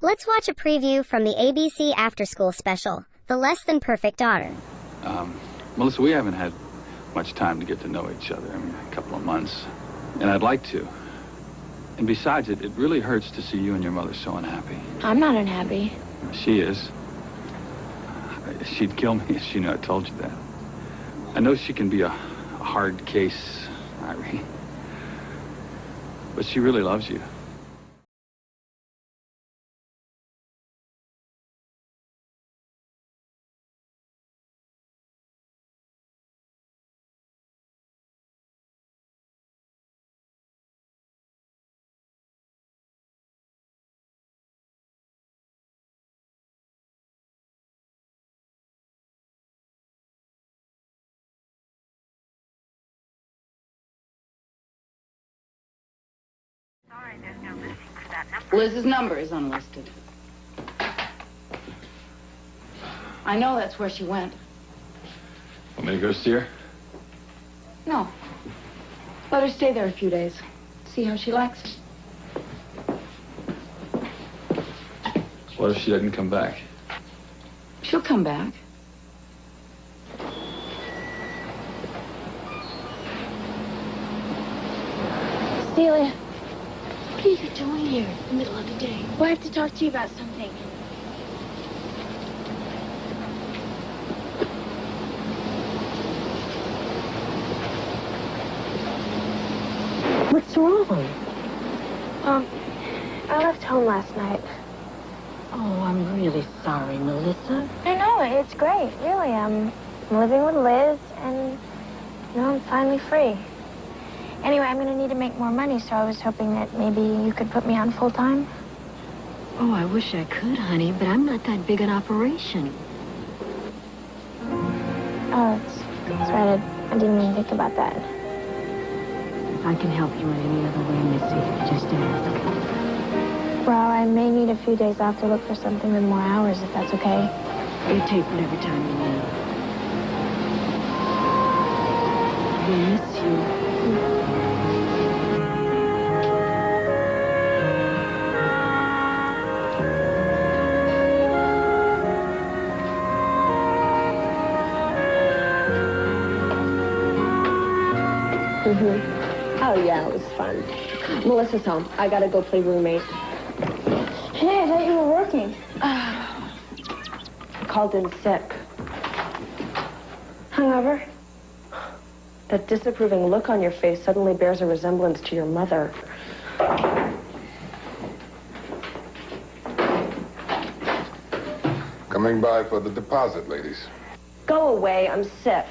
Let's watch a preview from the ABC Afterschool special, The Less Than Perfect Daughter. Melissa, we haven't had much time to get to know each other. I mean, a couple of months. And I'd like to. And besides, it really hurts to see you and your mother so unhappy. I'm not unhappy. She is. She'd kill me if she knew I told you that. I know she can be a hard case, Irene. But she really loves you. Sorry, there's no listing for that number. Liz's number is unlisted. I know that's where she went. Want me to go see her? No. Let her stay there a few days. See how she likes it. What if she doesn't come back? She'll come back. Celia, what are you doing here in the middle of the day? Well, I have to talk to you about something. What's wrong? I left home last night. Oh, I'm really sorry, Melissa. No, it's great, really. I'm living with Liz, and, I'm finally free. Anyway, I'm going to need to make more money, so I was hoping that maybe you could put me on full-time. Oh, I wish I could, honey, but I'm not that big an operation. Oh, that's right. I didn't even think about that. If I can help you in any other way, Missy, just ask. Well, I may need a few days off to look for something with more hours, if that's okay. You take whatever time you need. We miss you. Oh, yeah, it was fun. Melissa's home. I gotta go play roommate. Hey, I thought you were working. Called in sick. Hungover? That disapproving look on your face suddenly bears a resemblance to your mother. Coming by for the deposit, ladies. Go away, I'm sick.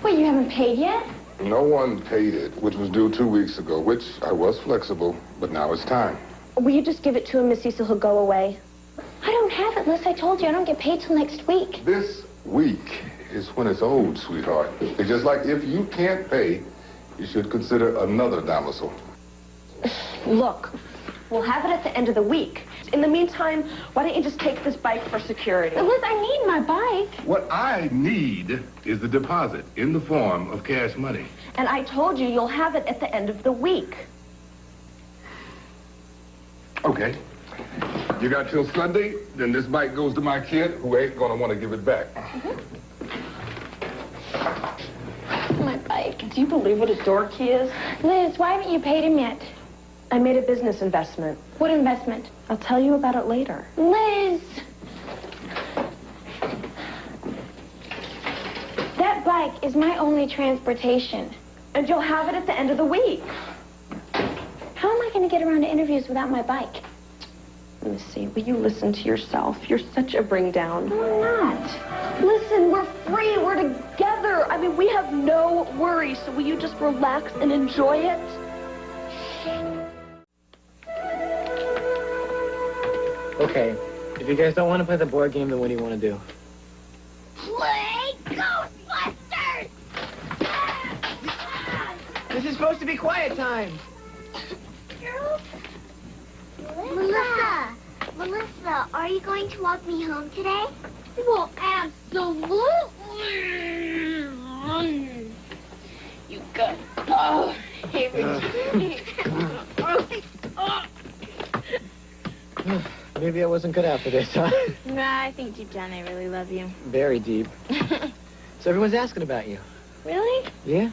Wait, you haven't paid yet? No one paid it, which was due 2 weeks ago, which I was flexible, but now it's time. Will you just give it to him, Missy, so he'll go away? I don't have it, Liz. I told you I don't get paid till next week. This week is when it's owed, sweetheart. It's just like if you can't pay, you should consider another domicile. Look, we'll have it at the end of the week. In the meantime, why don't you just take this bike for security? Liz, I need my bike. What I need is the deposit in the form of cash money. And I told you you'll have it at the end of the week. Okay. You got till Sunday, then this bike goes to my kid, who ain't gonna want to give it back. My bike. Do you believe what a dork he is? Liz, why haven't you paid him yet? I made a business investment. What investment? I'll tell you about it later. Liz! That bike is my only transportation. And you'll have it at the end of the week. How am I going to get around to interviews without my bike? Missy, will you listen to yourself? You're such a bring down. No, I'm not. Listen, we're free. We're together. I mean, we have no worries. So will you just relax and enjoy it? Okay, if you guys don't want to play the board game, then what do you want to do? Play Ghostbusters! This is supposed to be quiet time. Melissa, are you going to walk me home today? Well, absolutely. You got... Oh, here we go. Maybe I wasn't good after this, huh? Nah, I think deep down I really love you. Very deep. So everyone's asking about you. Really? Yeah?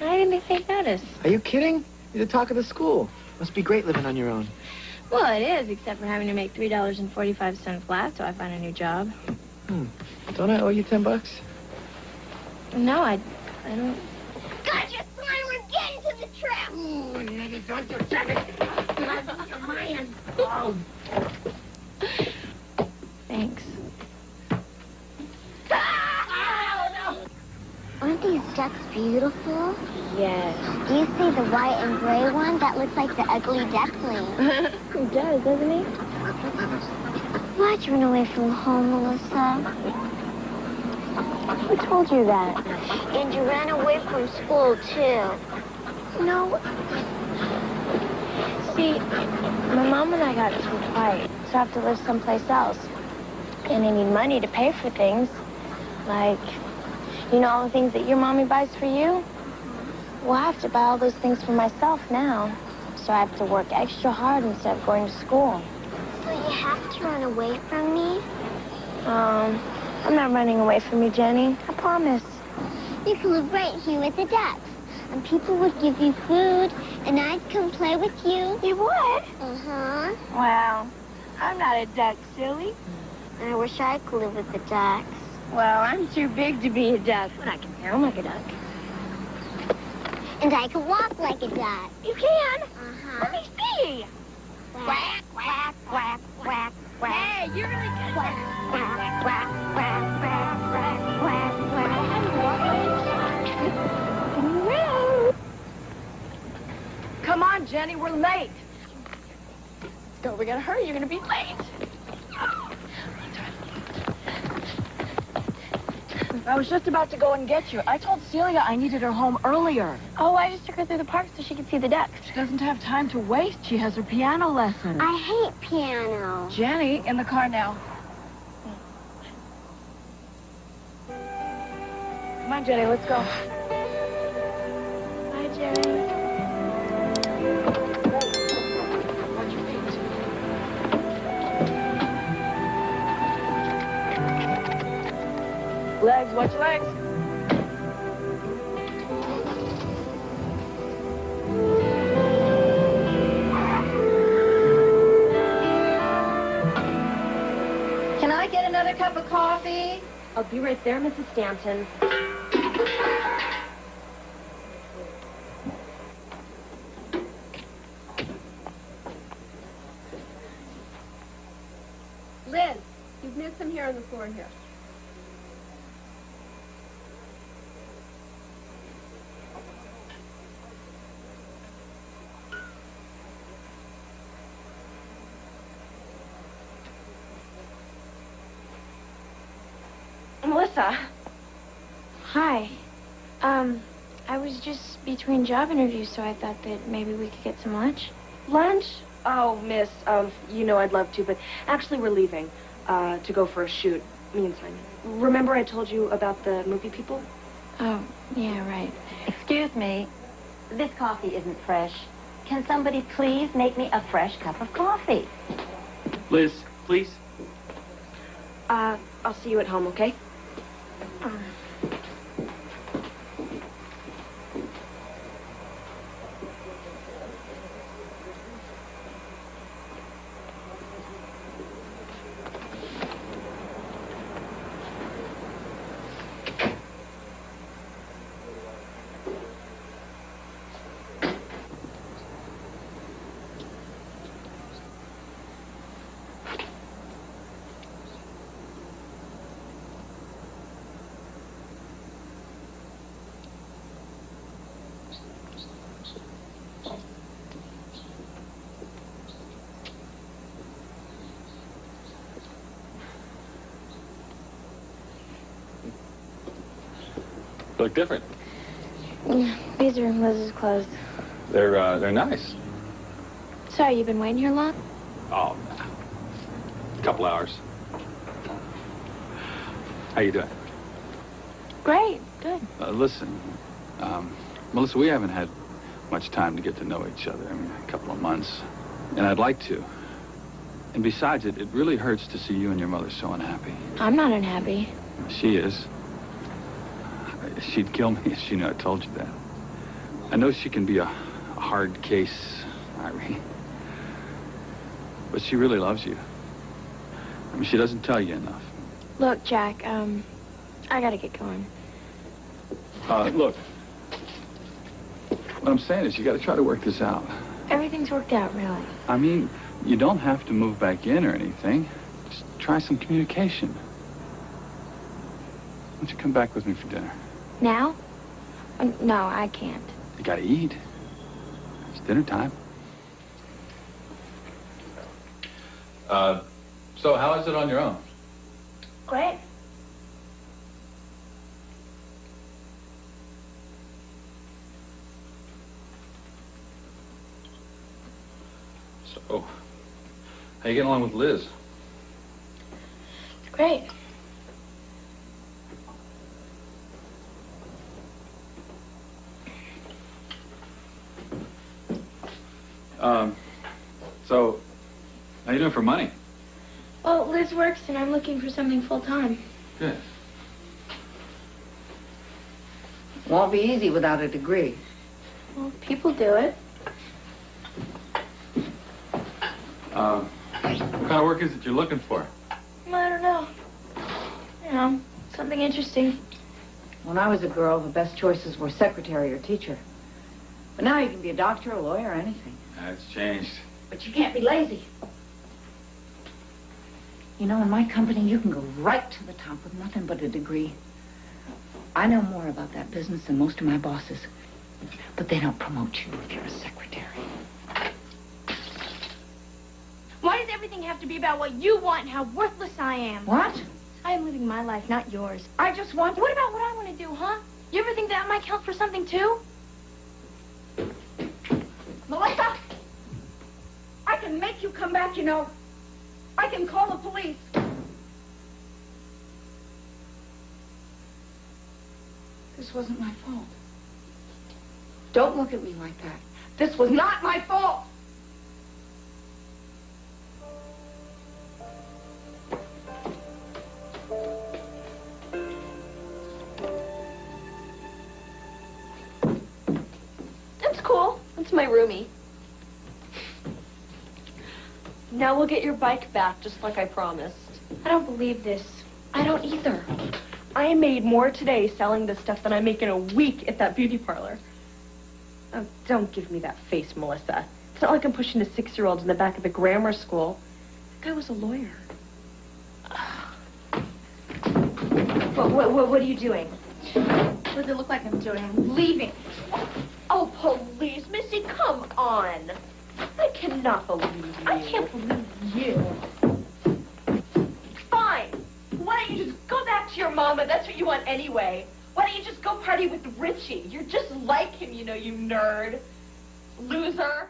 I didn't think they'd notice. Are you kidding? You're the talk of the school. Must be great living on your own. Well, it is, except for having to make $3.45 last till I find a new job. Don't I owe you $10? No, I don't. Gotcha, Slimer! Get into the trap! Ooh, nigga, don't you check it! You're mine! Oh. Thanks. Aren't these ducks beautiful? Yes. Do you see the white and gray one? That looks like the ugly duckling. He does, doesn't he? Why'd you run away from home, Melissa? Who told you that? And you ran away from school, too. No. See, my mom and I got into a fight, so I have to live someplace else. And I need money to pay for things. Like, you know all the things that your mommy buys for you? Well, I have to buy all those things for myself now. So I have to work extra hard instead of going to school. So you have to run away from me? I'm not running away from you, Jenny. I promise. You could live right here with the ducks. And people would give you food, and I'd come play with you. You would? Uh-huh. Wow. I'm not a duck, silly. I wish I could live with the ducks. Well, I'm too big to be a duck, but I can sound like a duck. And I can walk like a duck. You can? Uh-huh. Let me see. Quack, quack, quack, quack, quack. Hey, you're really good. Quack, quack, quack, quack, quack, quack, quack, quack. Come on, Jenny, we're late. Go, we gotta hurry, you're gonna be late. I was just about to go and get you. I told Celia I needed her home earlier. Oh, I just took her through the park so she could see the ducks. She doesn't have time to waste. She has her piano lesson. I hate piano. Jenny, in the car now. Come on, Jenny, let's go. Bye, Jenny. Watch your feet. Legs, watch your legs. Can I get another cup of coffee? I'll be right there, Mrs. Stanton. Liz, you've missed some here on the floor here. Melissa. Hi. I was just between job interviews, so I thought that maybe we could get some lunch. Lunch? Oh, miss, you know I'd love to, but actually we're leaving, to go for a shoot, me and Simon. Remember I told you about the movie people? Oh, yeah, right. Excuse me. This coffee isn't fresh. Can somebody please make me a fresh cup of coffee? Liz, please. I'll see you at home, okay? They look different. Yeah, these are Liz's clothes. They're nice. Sorry, you've been waiting here long? Oh, a couple hours. How you doing? Great, good. Listen, Melissa, we haven't had much time to get to know each other. I mean, a couple of months. And I'd like to. And besides, it really hurts to see you and your mother so unhappy. I'm not unhappy. She is. She'd kill me if she knew I told you that. I know she can be a hard case, Irene. But she really loves you. I mean, she doesn't tell you enough. Look, Jack, I gotta get going. Look. What I'm saying is you gotta try to work this out. Everything's worked out, really. I mean, you don't have to move back in or anything. Just try some communication. Why don't you come back with me for dinner? Now? No, I can't. You gotta eat. It's dinner time. So how is it on your own? Great. So, how you getting along with Liz? Great. So, how you doing for money? Well, Liz works and I'm looking for something full-time. Good. Won't be easy without a degree. Well, people do it. What kind of work is it you're looking for? I don't know. You know, something interesting. When I was a girl, the best choices were secretary or teacher. But now you can be a doctor, a lawyer, anything. That's changed. But you can't be lazy. You know, in my company, you can go right to the top with nothing but a degree. I know more about that business than most of my bosses. But they don't promote you if you're a secretary. Why does everything have to be about what you want and how worthless I am? What? I am living my life, not yours. I just want... What about what I want to do, huh? You ever think that might count for something, too? Melissa! I can make you come back, you know. I can call the police. This wasn't my fault. Don't look at me like that. This was not my fault. That's cool. That's my roomie. Now we'll get your bike back, just like I promised. I don't believe this. I don't either. I made more today selling this stuff than I make in a week at that beauty parlor. Oh, don't give me that face, Melissa. It's not like I'm pushing a 6-year-old in the back of the grammar school. That guy was a lawyer. What are you doing? What does it look like I'm doing? I'm leaving. Oh, police, Missy, come on. I cannot believe you. I can't believe you. Fine. Why don't you just go back to your mama? That's what you want anyway. Why don't you just go party with Richie? You're just like him, you know, you nerd. Loser.